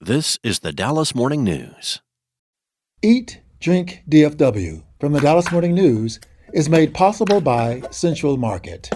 This is the Dallas Morning News. Eat, Drink, DFW from the Dallas Morning News is made possible by Central Market.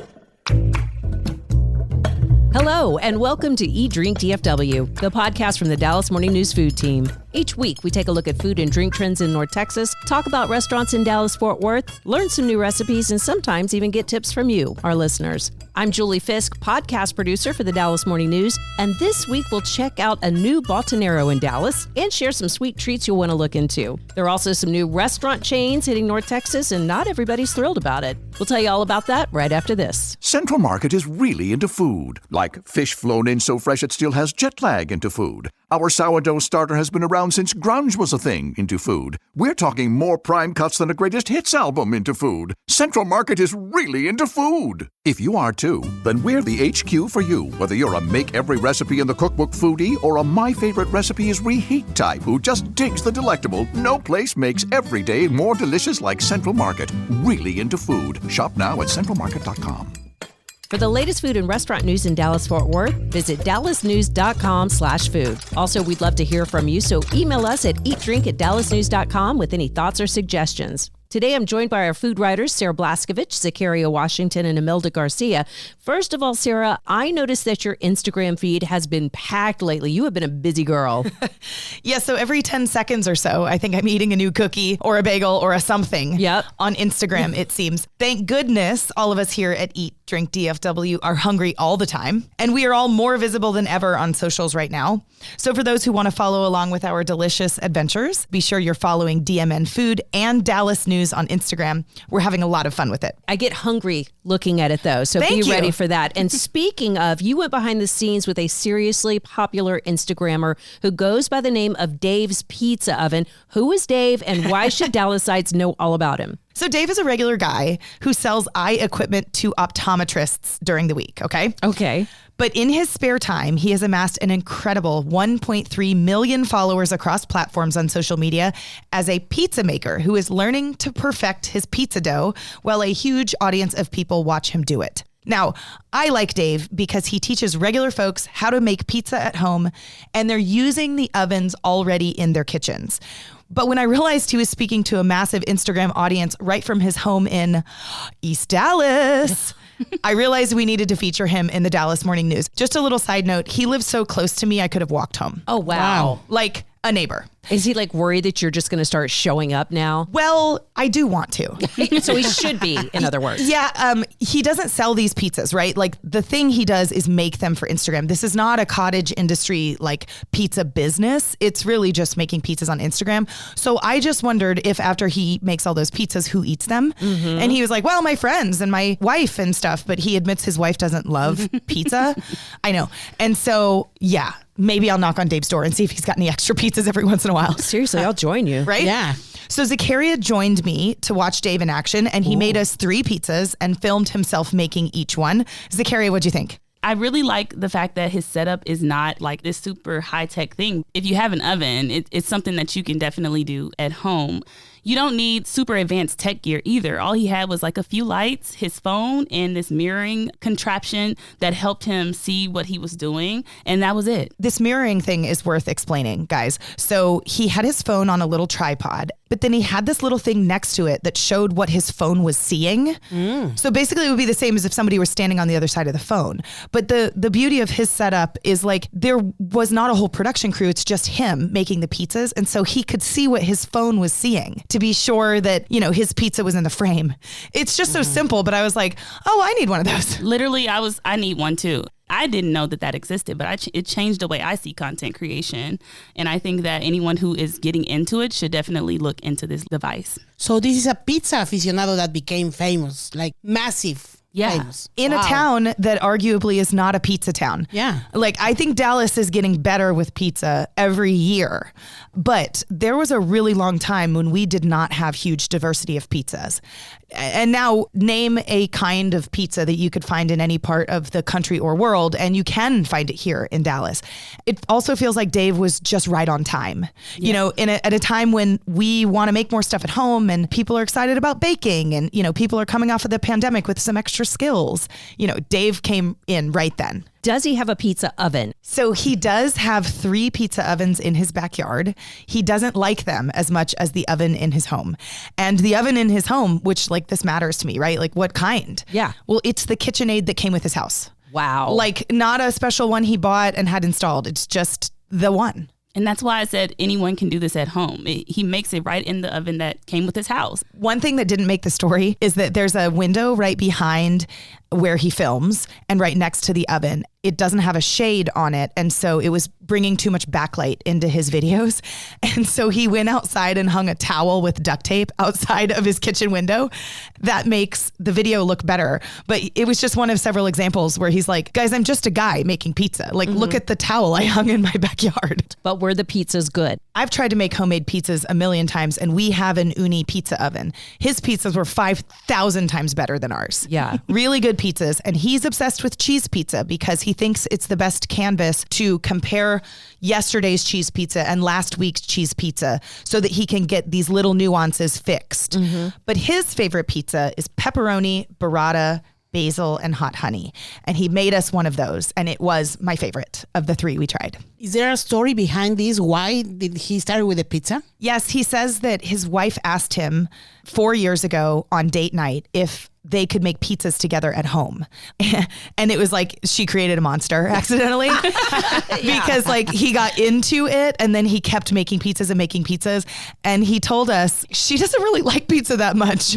Hello, and welcome to Eat, Drink, DFW, the podcast from the Dallas Morning News food team. Each week, we take a look at food and drink trends in North Texas, talk about restaurants in Dallas-Fort Worth, learn some new recipes, and sometimes even get tips from you, our listeners. I'm Julie Fisk, podcast producer for the Dallas Morning News, and this week we'll check out a new botanero in Dallas and share some sweet treats you'll want to look into. There are also some new restaurant chains hitting North Texas, and not everybody's thrilled about it. We'll tell you all about that right after this. Central Market is really into food, like fish flown in so fresh it still has jet lag into food. Our sourdough starter has been around since grunge was a thing into food. We're talking more prime cuts than a greatest hits album into food. Central Market is really into food. If you are too, then we're the HQ for you. Whether you're a make every recipe in the cookbook foodie or a my favorite recipe is reheat type who just digs the delectable, no place makes every day more delicious like Central Market. Really into food. Shop now at centralmarket.com. For the latest food and restaurant news in Dallas-Fort Worth, visit dallasnews.com/food. Also, we'd love to hear from you, so email us at eatdrink@dallasnews.com with any thoughts or suggestions. Today, I'm joined by our food writers, Sarah Blaskovich, Zakaria Washington, and Imelda Garcia. First of all, Sarah, I noticed that your Instagram feed has been packed lately. You have been a busy girl. Yeah, so every 10 seconds or so, I think I'm eating a new cookie or a bagel or a something on Instagram, it seems. Thank goodness all of us here at Eat, Drink, DFW are hungry all the time, and we are all more visible than ever on socials right now. So for those who want to follow along with our delicious adventures, be sure you're following DMN Food and Dallas News on Instagram. We're having a lot of fun with it. I get hungry looking at it, though, so be ready for that. And speaking of, you went behind the scenes with a seriously popular Instagrammer who goes by the name of Dave's Pizza Oven. Who is Dave, and why should Dallasites know all about him? So Dave is a regular guy who sells eye equipment to optometrists during the week, okay? Okay. But in his spare time, he has amassed an incredible 1.3 million followers across platforms on social media as a pizza maker who is learning to perfect his pizza dough while a huge audience of people watch him do it. Now, I like Dave because he teaches regular folks how to make pizza at home, and they're using the ovens already in their kitchens. But when I realized he was speaking to a massive Instagram audience right from his home in East Dallas, I realized we needed to feature him in the Dallas Morning News. Just a little side note, he lives so close to me, I could have walked home. Oh, wow. Like a neighbor. Is he like worried that you're just going to start showing up now? Well, I do want to. So he should be, in other words. Yeah, he doesn't sell these pizzas, right? Like the thing he does is make them for Instagram. This is not a cottage industry like pizza business. It's really just making pizzas on Instagram. So I just wondered if after he makes all those pizzas, who eats them? Mm-hmm. And he was like, well, my friends and my wife and stuff. But he admits his wife doesn't love pizza. I know. And so, yeah. Maybe I'll knock on Dave's door and see if he's got any extra pizzas every once in a while. Seriously, I'll join you. Right? Yeah. So Zakaria joined me to watch Dave in action, and he made us 3 pizzas and filmed himself making each one. Zakaria, what'd you think? I really like the fact that his setup is not like this super high-tech thing. If you have an oven, it's something that you can definitely do at home. You don't need super advanced tech gear either. All he had was like a few lights, his phone, and this mirroring contraption that helped him see what he was doing. And that was it. This mirroring thing is worth explaining, guys. So he had his phone on a little tripod, but then he had this little thing next to it that showed what his phone was seeing. So basically it would be the same as if somebody were standing on the other side of the phone. But the beauty of his setup is like there was not a whole production crew. It's just him making the pizzas. And so he could see what his phone was seeing to be sure that, you know, his pizza was in the frame. It's just so simple, but I was like, oh, I need one of those. Literally, I need one too. I didn't know that existed, but it changed the way I see content creation. And I think that anyone who is getting into it should definitely look into this device. So this is a pizza aficionado that became famous, like massive. Yeah. Famous. In a town that arguably is not a pizza town. Yeah. Like, I think Dallas is getting better with pizza every year. But there was a really long time when we did not have huge diversity of pizzas. And now name a kind of pizza that you could find in any part of the country or world, and you can find it here in Dallas. It also feels like Dave was just right on time. Yeah. You know, at a time when we want to make more stuff at home and people are excited about baking and, you know, people are coming off of the pandemic with some extra skills. You know, Dave came in right then. Does he have a pizza oven? So he does have 3 pizza ovens in his backyard. He doesn't like them as much as the oven in his home. And the oven in his home, which like this matters to me, right? Like what kind? Yeah. Well, it's the KitchenAid that came with his house. Wow. Like not a special one he bought and had installed. It's just the one. And that's why I said anyone can do this at home. He makes it right in the oven that came with his house. One thing that didn't make the story is that there's a window right behind where he films and right next to the oven. It doesn't have a shade on it. And so it was bringing too much backlight into his videos. And so he went outside and hung a towel with duct tape outside of his kitchen window. That makes the video look better. But it was just one of several examples where he's like, guys, I'm just a guy making pizza. Like, look at the towel I hung in my backyard. But were the pizzas good? I've tried to make homemade pizzas a million times, and we have an Uni pizza oven. His pizzas were 5,000 times better than ours. Yeah. Really good pizzas. And he's obsessed with cheese pizza because he thinks it's the best canvas to compare yesterday's cheese pizza and last week's cheese pizza so that he can get these little nuances fixed. But his favorite pizza is pepperoni, burrata, basil, and hot honey. And he made us one of those. And it was my favorite of the 3 we tried. Is there a story behind this? Why did he start with the pizza? Yes, he says that his wife asked him 4 years ago on date night if they could make pizzas together at home. And it was like she created a monster accidentally because like he got into it and then he kept making pizzas. And he told us she doesn't really like pizza that much,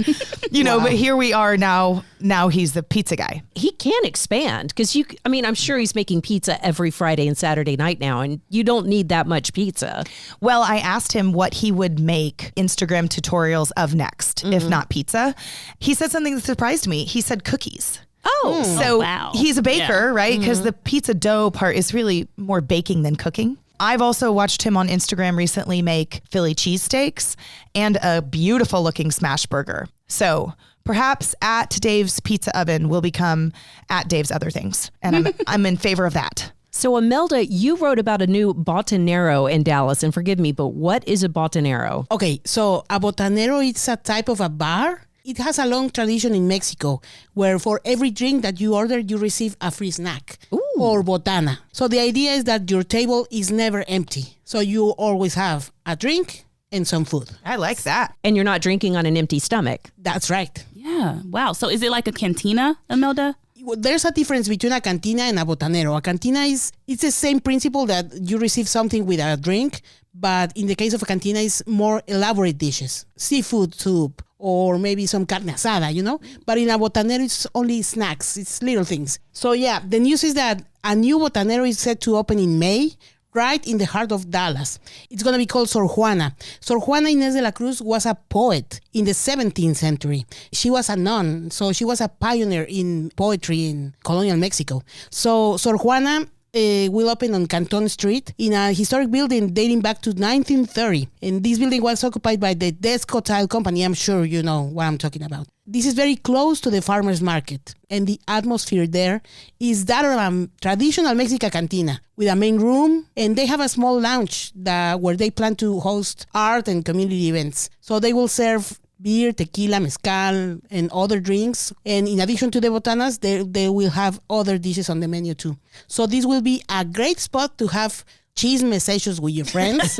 you know, but here we are now he's the pizza guy. He can expand because I'm sure he's making pizza every Friday and Saturday night now, and you don't need that much pizza. Well, I asked him what he would make Instagram tutorials of next, if not pizza. He said something that surprised me. He said cookies. So wow. He's a baker, right? Because the pizza dough part is really more baking than cooking. I've also watched him on Instagram recently make Philly cheesesteaks and a beautiful looking smash burger. So perhaps at Dave's Pizza Oven will become at Dave's Other Things. And I'm in favor of that. So Imelda, you wrote about a new botanero in Dallas, and forgive me, but what is a botanero? Okay, so a botanero is a type of a bar. It has a long tradition in Mexico where for every drink that you order, you receive a free snack or botana. So the idea is that your table is never empty. So you always have a drink and some food. I like that. And you're not drinking on an empty stomach. That's right. Yeah. Wow. So is it like a cantina, Imelda? Well, there's a difference between a cantina and a botanero. A cantina it's the same principle that you receive something with a drink, but in the case of a cantina, it's more elaborate dishes, seafood soup, or maybe some carne asada, you know? But in a botanero, it's only snacks. It's little things. So yeah, the news is that a new botanero is set to open in May, right in the heart of Dallas. It's going to be called Sor Juana. Sor Juana Inés de la Cruz was a poet in the 17th century. She was a nun, so she was a pioneer in poetry in colonial Mexico. So Sor Juana will open on Canton Street in a historic building dating back to 1930. And this building was occupied by the Desco Tile Company. I'm sure you know what I'm talking about. This is very close to the farmer's market, and the atmosphere there is that of a traditional Mexican cantina with a main room, and they have a small lounge where they plan to host art and community events. So they will serve beer, tequila, mezcal, and other drinks. And in addition to the botanas, they will have other dishes on the menu too. So this will be a great spot to have chisme sessions with your friends.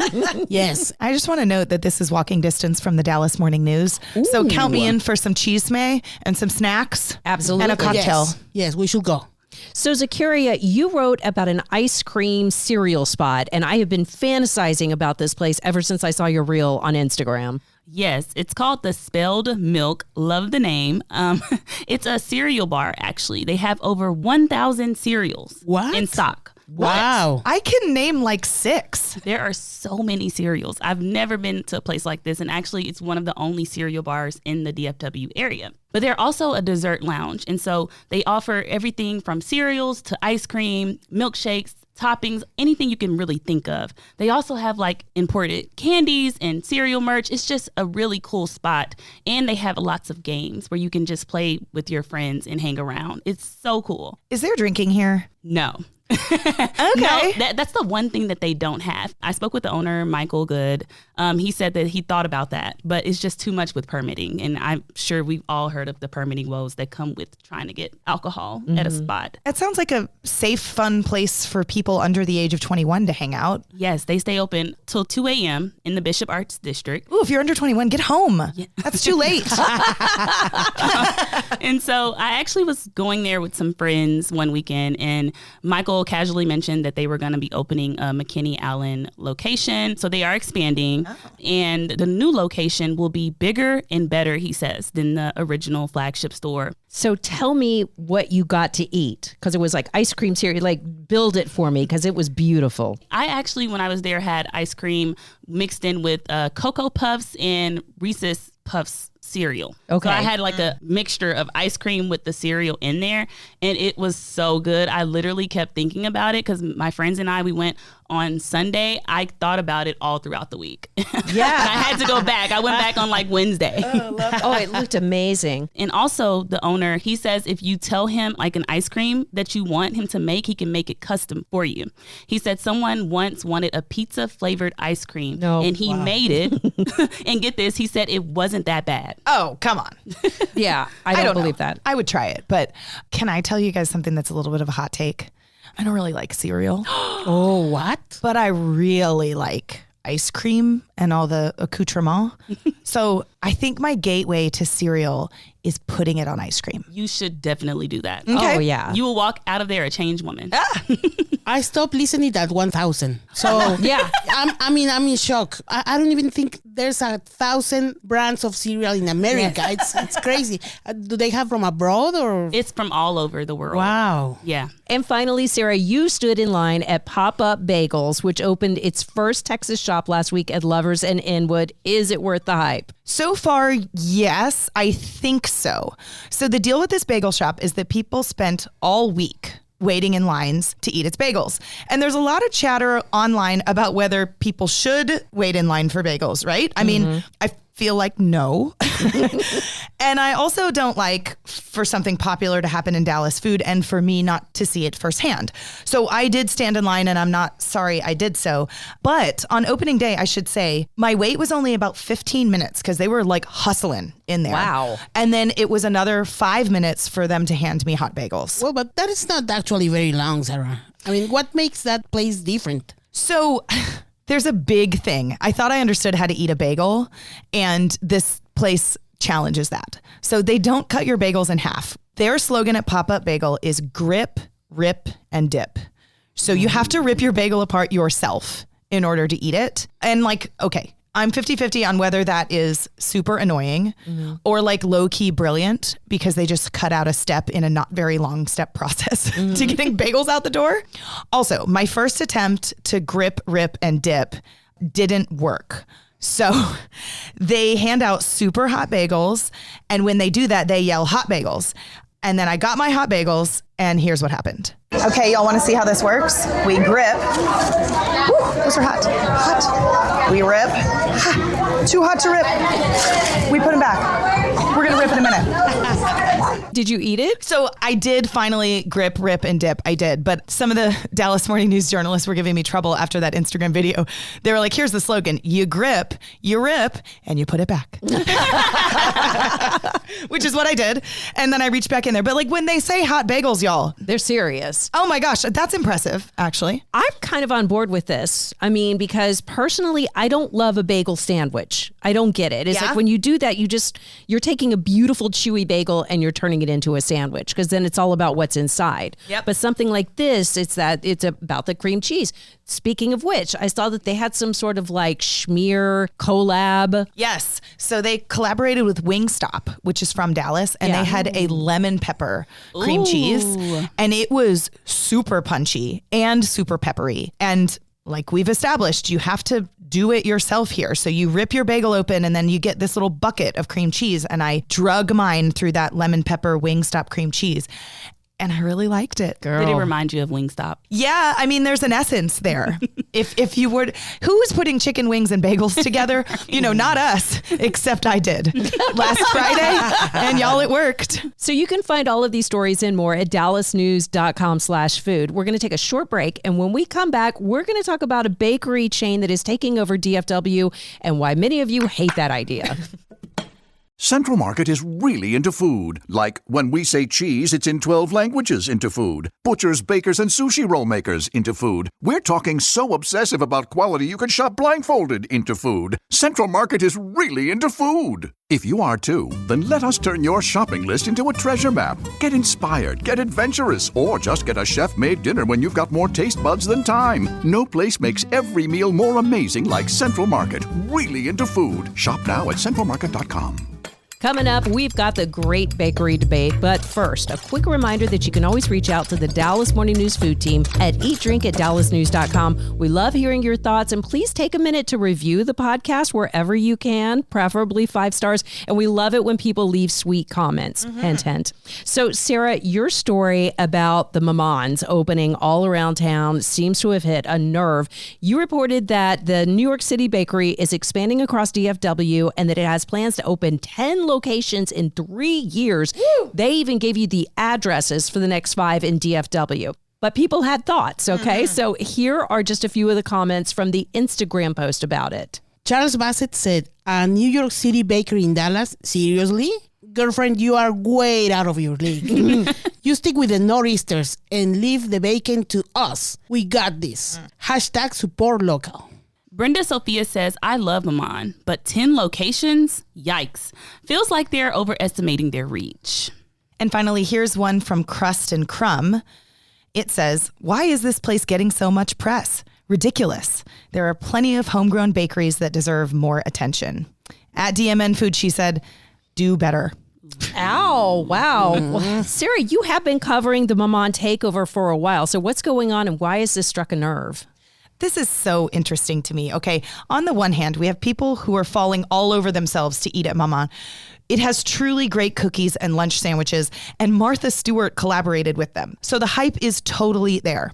Yes. I just want to note that this is walking distance from the Dallas Morning News. So count me in for some chisme and some snacks. Absolutely. And a cocktail. Yes, we should go. So Zacharia, you wrote about an ice cream cereal spot, and I have been fantasizing about this place ever since I saw your reel on Instagram. Yes, it's called the Spelled Milk. Love the name. It's a cereal bar, actually. They have over 1,000 cereals in stock. Wow. I can name like 6. There are so many cereals. I've never been to a place like this, and actually it's one of the only cereal bars in the DFW area. But they're also a dessert lounge, and so they offer everything from cereals to ice cream, milkshakes, toppings, anything you can really think of. They also have like imported candies and cereal merch. It's just a really cool spot, and they have lots of games where you can just play with your friends and hang around. It's so cool. Is there drinking here? No. Okay. No, that's the one thing that they don't have. I spoke with the owner, Michael Good. He said that he thought about that, but it's just too much with permitting. And I'm sure we've all heard of the permitting woes that come with trying to get alcohol at a spot. It sounds like a safe, fun place for people under the age of 21 to hang out. Yes, they stay open till 2 a.m. in the Bishop Arts District. Ooh, if you're under 21, get home. Yeah. That's too late. And so I actually was going there with some friends one weekend, and Michael casually mentioned that they were going to be opening a McKinney Allen location. So they are expanding, and the new location will be bigger and better, he says, than the original flagship store. So tell me what you got to eat, because it was like ice cream cereal. Like, build it for me, because it was beautiful. I actually, when I was there, had ice cream mixed in with Cocoa Puffs and Reese's Puffs cereal. Okay. So I had like a mixture of ice cream with the cereal in there, and it was so good. I literally kept thinking about it because my friends and we went on Sunday. I thought about it all throughout the week. Yeah. I had to go back. I went back on like Wednesday. Oh, it looked amazing. And also the owner, he says if you tell him like an ice cream that you want him to make, he can make it custom for you. He said someone once wanted a pizza flavored ice cream and he made it. And get this, he said it wasn't that bad. Oh, come on. Yeah, I don't believe that. I would try it, but can I tell you guys something that's a little bit of a hot take? I don't really like cereal. Oh, what? But I really like ice cream and all the accoutrement. So I think my gateway to cereal is putting it on ice crean. You should definitely do that. Okay. Oh, yeah. You will walk out of there a changed woman. I stopped listening at 1,000. So Yeah. I'm in shock. I don't even think there's 1,000 brands of cereal in America. It's crazy. Do they have from abroad or? It's from all over the world. Wow. Yeah. And finally, Sarah, you stood in line at Pop-Up Bagels, which opened its first Texas shop last week at Lovers and Inwood. Is it worth the hype? So far, yes, I think so. So the deal with this bagel shop is that people spent all week waiting in lines to eat its bagels. And there's a lot of chatter online about whether people should wait in line for bagels, right? I mean, I feel like no. And I also don't like for something popular to happen in Dallas food and for me not to see it firsthand. So I did stand in line and I'm not sorry I did so. But on opening day, I should say, my wait was only about 15 minutes because they were like hustling in there. Wow. And then it was another 5 minutes for them to hand me hot bagels. Well, but that is not actually very long, Sarah. I mean, what makes that place different? So there's a big thing. I thought I understood how to eat a bagel, and this place challenges that. So they don't cut your bagels in half. Their slogan at Pop-Up Bagel is grip, rip, and dip. So you have to rip your bagel apart yourself in order to eat it. And like, okay, I'm 50-50 on whether that is super annoying or like low-key brilliant because they just cut out a step in a not very long step process to getting bagels out the door. Also, my first attempt to grip, rip, and dip didn't work. So they hand out super hot bagels. And when they do that, they yell hot bagels. And then I got my hot bagels and here's what happened. Okay, y'all want to see how this works? We grip. Woo, those are hot. Hot. We rip. Too hot to rip. We put them back. We're going to rip in a minute. Did you eat it? So I did finally grip, rip, and dip. I did. But some of the Dallas Morning News journalists were giving me trouble after that Instagram video. They were like, here's the slogan. You grip, you rip, and you put it back. Which is what I did. And then I reached back in there. But like when they say hot bagels, y'all. They're serious. Oh my gosh, that's impressive, actually. I'm kind of on board with this. I mean, because personally, I don't love a bagel sandwich. I don't get it. It's Yeah? like when you do that, you're taking a beautiful chewy bagel and you're turning it into a sandwich because then it's all about what's inside. Yep. But something like this, it's about the cream cheese. Speaking of which, I saw that they had some sort of like schmear collab. Yes. So they collaborated with Wingstop, which is from Dallas, and they had a lemon pepper cream cheese. And it was super punchy and super peppery. And like we've established, you have to do it yourself here. So you rip your bagel open and then you get this little bucket of cream cheese. And I drug mine through that lemon pepper Wingstop cream cheese. and I really liked it. Did it remind you of Wingstop? Yeah, I mean, there's an essence there. If you would, who's putting chicken wings and bagels together? Not us, except I did last Friday, and y'all, it worked. So you can find all of these stories and more at dallasnews.com/food. We're going to take a short break, and when we come back, we're going to talk about a bakery chain that is taking over DFW and why many of you hate that idea. Central Market is really into food. Like when we say cheese, it's in 12 languages into food. Butchers, bakers, and sushi roll makers into food. We're talking so obsessive about quality you can shop blindfolded into food. Central Market is really into food. If you are too, then let us turn your shopping list into a treasure map. Get inspired, get adventurous, or just get a chef-made dinner when you've got more taste buds than time. No place makes every meal more amazing like Central Market. Really into food. Shop now at centralmarket.com. Coming up, we've got the great bakery debate. But first, a quick reminder that you can always reach out to the Dallas Morning News food team at eatdrink@dallasnews.com. We love hearing your thoughts, and please take a minute to review the podcast wherever you can, preferably 5 stars. And we love it when people leave sweet comments. Hint, hint. So, Sarah, your story about the Mamans opening all around town seems to have hit a nerve. You reported that the New York City bakery is expanding across DFW and that it has plans to open 10 locations in 3 years. Woo! They even gave you the addresses for the next 5 in DFW. But people had thoughts, okay? So here are just a few of the comments from the Instagram post about it. Charles Bassett said, a New York City bakery in Dallas? Seriously? Girlfriend, you are way out of your league. You stick with the Nor'easters and leave the bacon to us. We got this. Hashtag support local. Brenda Sophia says, I love Maman, but 10 locations? Yikes. Feels like they're overestimating their reach. And finally, here's one from Crust and Crumb. It says, why is this place getting so much press? Ridiculous. There are plenty of homegrown bakeries that deserve more attention. At DMN Food, she said, do better. Ow, wow. Well, Sarah, you have been covering the Maman takeover for a while. So what's going on and why has this struck a nerve? This is so interesting to me. Okay, on the one hand, we have people who are falling all over themselves to eat at Maman. It has truly great cookies and lunch sandwiches, and Martha Stewart collaborated with them. So the hype is totally there.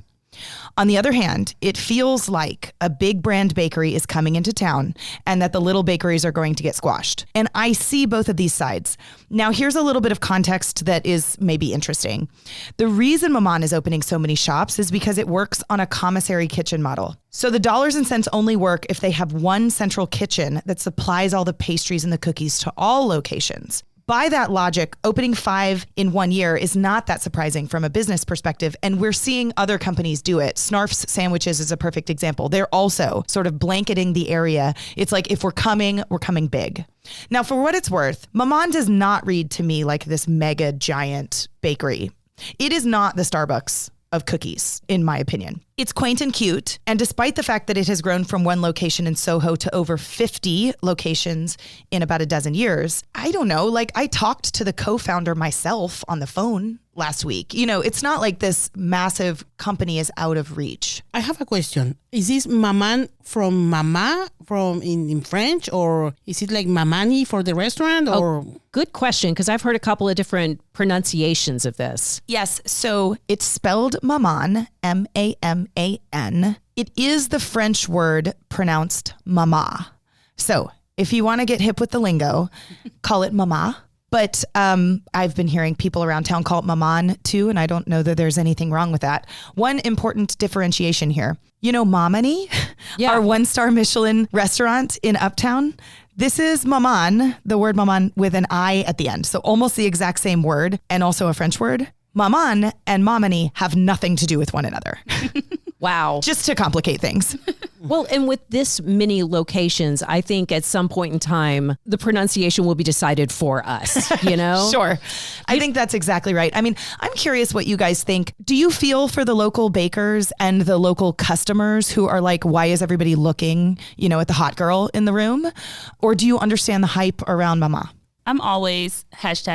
On the other hand, it feels like a big brand bakery is coming into town and that the little bakeries are going to get squashed. And I see both of these sides. Now, here's a little bit of context that is maybe interesting. The reason Maman is opening so many shops is because it works on a commissary kitchen model. So the dollars and cents only work if they have one central kitchen that supplies all the pastries and the cookies to all locations. By that logic, opening 5 in 1 year is not that surprising from a business perspective, and we're seeing other companies do it. Snarf's Sandwiches is a perfect example. They're also sort of blanketing the area. It's like, if we're coming big. Now, for what it's worth, Maman does not read to me like this mega giant bakery. It is not the Starbucks of cookies, in my opinion. It's quaint and cute, and despite the fact that it has grown from one location in Soho to over 50 locations in about a dozen years, I don't know, like I talked to the co-founder myself on the phone last week. It's not like this massive company is out of reach. I have a question. Is this Maman from Mama from in French, or is it like Mamani for the restaurant? Or good question, because I've heard a couple of different pronunciations of this. Yes, so it's spelled Maman, Maman. It is the French word pronounced mama. So if you want to get hip with the lingo, call it mama. But I've been hearing people around town call it Maman too, and I don't know that there's anything wrong with that. One important differentiation here. Mamani, our 1-star Michelin restaurant in Uptown, this is Maman, the word Maman with an I at the end. So almost the exact same word, and also a French word. Maman and Mamani have nothing to do with one another. Wow. Just to complicate things. Well, and with this many locations, I think at some point in time, the pronunciation will be decided for us, Sure. I think that's exactly right. I mean, I'm curious what you guys think. Do you feel for the local bakers and the local customers who are like, why is everybody looking, at the hot girl in the room? Or do you understand the hype around Mama? I'm always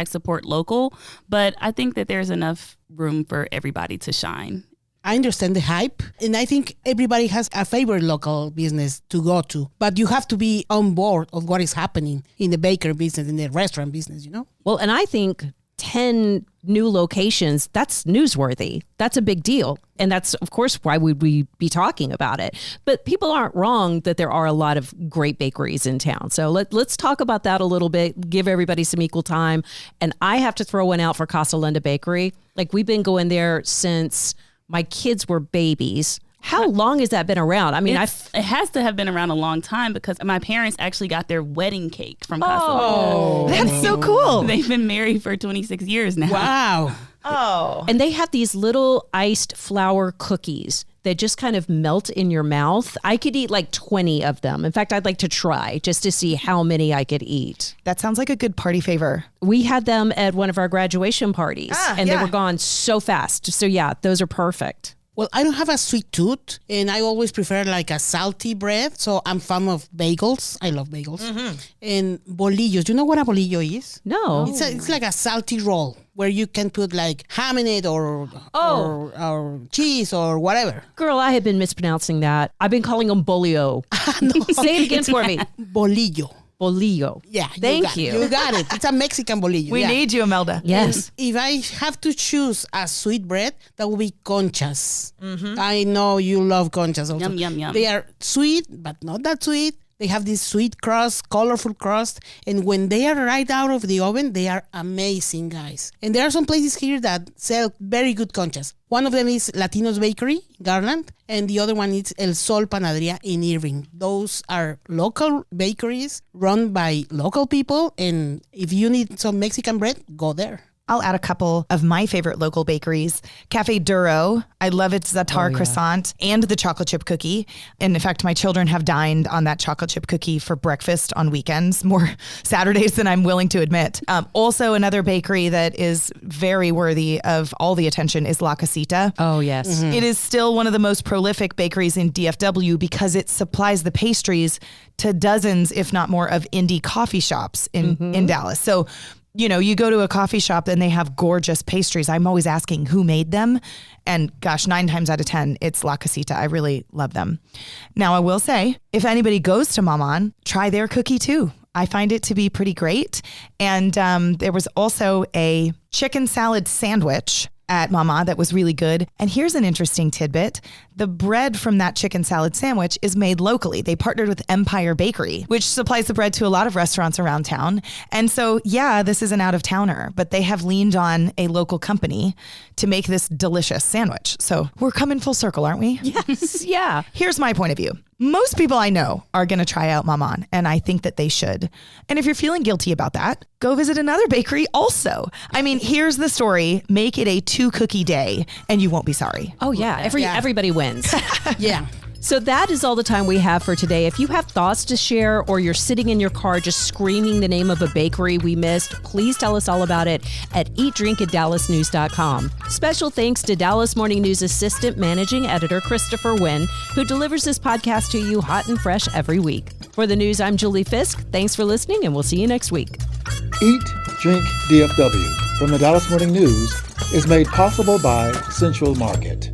#support local, but I think that there's enough room for everybody to shine. I understand the hype, and I think everybody has a favorite local business to go to, but you have to be on board of what is happening in the baker business, in the restaurant business, Well, and I think 10 new locations, that's newsworthy. That's a big deal. And that's, of course, why would we be talking about it. But people aren't wrong that there are a lot of great bakeries in town. So let's talk about that a little bit, give everybody some equal time. And I have to throw one out for Casa Linda Bakery. Like, we've been going there since my kids were babies. How long has that been around? I mean, it has to have been around a long time because my parents actually got their wedding cake from Casa Linda. Oh, that's so cool. They've been married for 26 years now. Wow. Oh. And they have these little iced flour cookies that just kind of melt in your mouth. I could eat like 20 of them. In fact, I'd like to try just to see how many I could eat. That sounds like a good party favor. We had them at one of our graduation parties and they were gone so fast. So yeah, those are perfect. Well, I don't have a sweet tooth, and I always prefer like a salty bread. So I'm fan of bagels. I love bagels. And bolillos. Do you know what a bolillo is? No. It's like a salty roll where you can put like ham in it or cheese or whatever. Girl, I have been mispronouncing that. I've been calling them bolillo. Say it again for me. Bolillo. Bolillo. Yeah. Thank you. You got it. It's a Mexican bolillo. We need you, Imelda. Yes. If I have to choose a sweet bread, that would be conchas. I know you love conchas also. Yum, yum, yum. They are sweet, but not that sweet. They have this sweet crust, colorful crust. And when they are right out of the oven, they are amazing, guys. And there are some places here that sell very good conchas. One of them is Latino's Bakery, Garland. And the other one is El Sol Panaderia in Irving. Those are local bakeries run by local people. And if you need some Mexican bread, go there. I'll add a couple of my favorite local bakeries. Cafe Duro. I love its Zatar croissant and the chocolate chip cookie. And in fact, my children have dined on that chocolate chip cookie for breakfast on weekends, more Saturdays than I'm willing to admit. Also, another bakery that is very worthy of all the attention is La Casita. Oh, yes. It is still one of the most prolific bakeries in DFW because it supplies the pastries to dozens, if not more, of indie coffee shops in Dallas. So, you know, you go to a coffee shop and they have gorgeous pastries. I'm always asking who made them. And gosh, 9 times out of 10, it's La Casita. I really love them. Now, I will say, if anybody goes to Maman, try their cookie too. I find it to be pretty great. And there was also a chicken salad sandwich at Maman that was really good. And here's an interesting tidbit. The bread from that chicken salad sandwich is made locally. They partnered with Empire Bakery, which supplies the bread to a lot of restaurants around town. And so, yeah, this is an out-of-towner, but they have leaned on a local company to make this delicious sandwich. So we're coming full circle, aren't we? Yes. Yeah. Here's my point of view. Most people I know are going to try out Maman, and I think that they should. And if you're feeling guilty about that, go visit another bakery also. I mean, here's the story. Make it a 2-cookie day, and you won't be sorry. Oh, yeah. Everybody wins. Yeah. So that is all the time we have for today. If you have thoughts to share or you're sitting in your car just screaming the name of a bakery we missed, please tell us all about it at eatdrink@dallasnews.com. Special thanks to Dallas Morning News Assistant Managing Editor Christopher Wynn, who delivers this podcast to you hot and fresh every week. For the news, I'm Julie Fisk. Thanks for listening, and we'll see you next week. Eat, Drink, DFW from the Dallas Morning News is made possible by Central Market.